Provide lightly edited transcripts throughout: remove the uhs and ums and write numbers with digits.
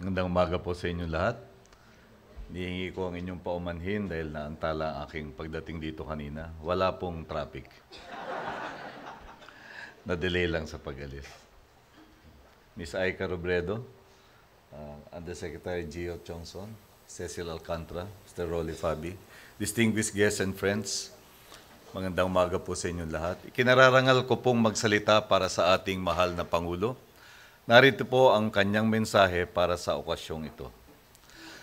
Magandang umaga po sa inyo lahat. Nihingi ko ang inyong paumanhin dahil naantala ang aking pagdating dito kanina. Wala pong traffic. Na-delay lang sa pag-alis. Ms. Aika Robredo, Undersecretary Gio Chongson, Cecil Alcantara, Mr. Rolly Fabi, distinguished guests and friends, magandang umaga po sa inyong lahat. Ikinararangal ko pong magsalita para sa ating mahal na Pangulo. Narito po ang kanyang mensahe para sa okasyong ito.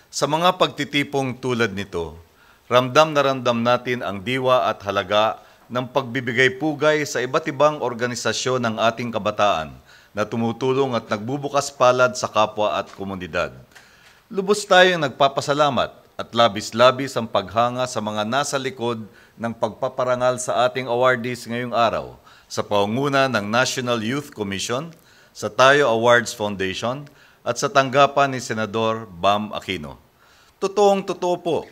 Sa mga pagtitipong tulad nito, ramdam na ramdam natin ang diwa at halaga ng pagbibigay-pugay sa iba't ibang organisasyon ng ating kabataan na tumutulong at nagbubukas palad sa kapwa at komunidad. Lubos tayong nagpapasalamat at labis-labis ang paghanga sa mga nasa likod ng pagpaparangal sa ating awardees ngayong araw sa pangunguna ng National Youth Commission, sa Tayo Awards Foundation at sa tanggapan ni Senador Bam Aquino. Totoong-totoo po,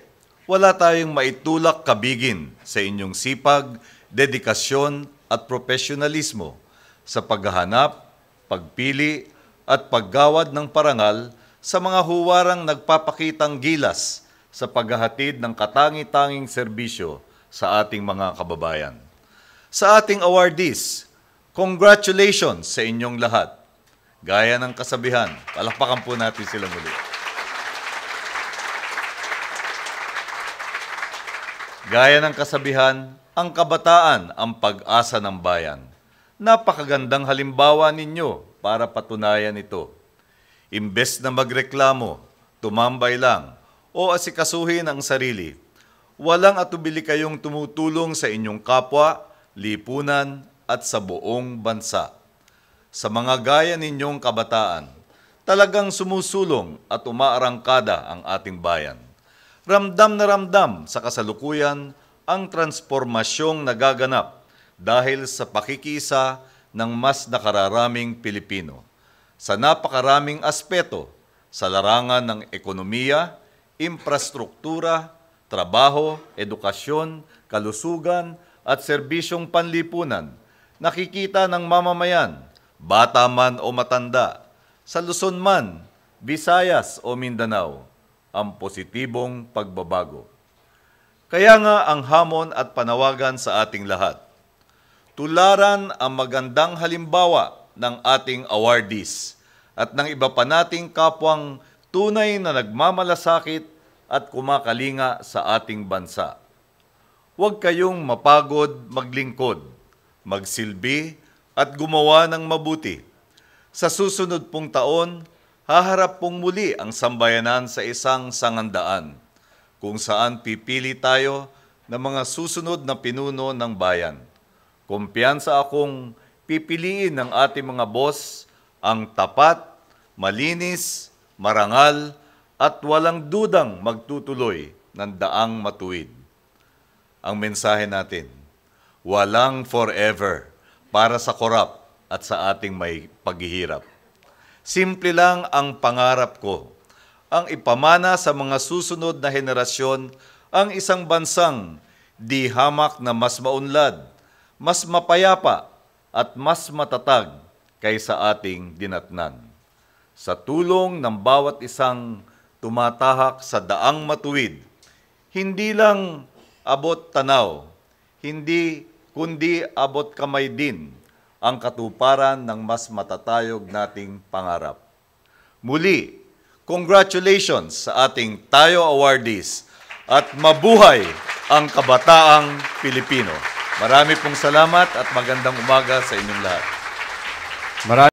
wala tayong maitulak kabigin sa inyong sipag, dedikasyon at profesionalismo sa paghahanap, pagpili at paggawad ng parangal sa mga huwarang nagpapakitang gilas sa paghahatid ng katangi-tanging serbisyo sa ating mga kababayan. Sa ating awardees, congratulations sa inyong lahat. Gaya ng kasabihan, palakpakan po natin sila muli. Gaya ng kasabihan, ang kabataan ang pag-asa ng bayan. Napakagandang halimbawa ninyo para patunayan ito. Imbes na magreklamo, tumambay lang, o asikasuhin ang sarili, walang atubili kayong tumutulong sa inyong kapwa, lipunan, at sa buong bansa. Sa mga gaya ninyong kabataan, talagang sumusulong at umaarangkada ang ating bayan. Ramdam na ramdam sa kasalukuyan ang transformasyong nagaganap dahil sa pakikisa ng mas nakararaming Pilipino sa napakaraming aspeto sa larangan ng ekonomiya, infrastruktura, trabaho, edukasyon, kalusugan at serbisyong panlipunan. Nakikita ng mamamayan, bata man o matanda, sa Luzon man, Visayas o Mindanao, ang positibong pagbabago. Kaya nga ang hamon at panawagan sa ating lahat, tularan ang magandang halimbawa ng ating awardees at ng iba pa nating kapwang tunay na nagmamalasakit at kumakalinga sa ating bansa. Huwag kayong mapagod maglingkod, magsilbi at gumawa ng mabuti. Sa susunod pong taon, haharap pong muli ang sambayanan sa isang sangandaan, kung saan pipili tayo ng mga susunod na pinuno ng bayan. Kumpiyansa akong pipiliin ng ating mga boss ang tapat, malinis, marangal, at walang dudang magtutuloy ng daang matuwid. Ang mensahe natin, walang forever para sa korap at sa ating may paghihirap. Simple lang ang pangarap ko, ang ipamana sa mga susunod na henerasyon ang isang bansang di hamak na mas maunlad, mas mapayapa at mas matatag kaysa ating dinatnan. Sa tulong ng bawat isang tumatahak sa daang matuwid, hindi lang abot tanaw, kundi abot kamay din ang katuparan ng mas matatayog nating pangarap. Muli, congratulations sa ating Tayo Awardees at mabuhay ang kabataang Pilipino. Marami pong salamat at magandang umaga sa inyong lahat.